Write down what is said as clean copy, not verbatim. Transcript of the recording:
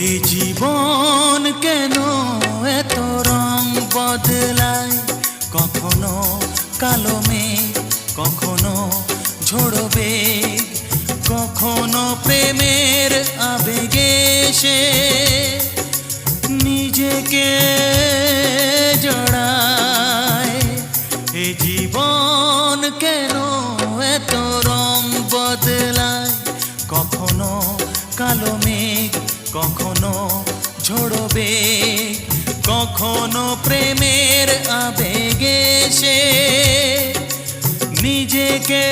এ জীবন কেন এত রং বদলায়, কখনো কালো মেঘ, কখনো ঝোড়ো বেগ, কখনো প্রেমের আবেগে সে নিজেকে জড়ায়। এ জীবন কেন এত রং বদলায়, কখনো কালো মেঘ, কখনো ঝোড়ো বেগ, কখনো প্রেমের আবেগে সে নিজেকে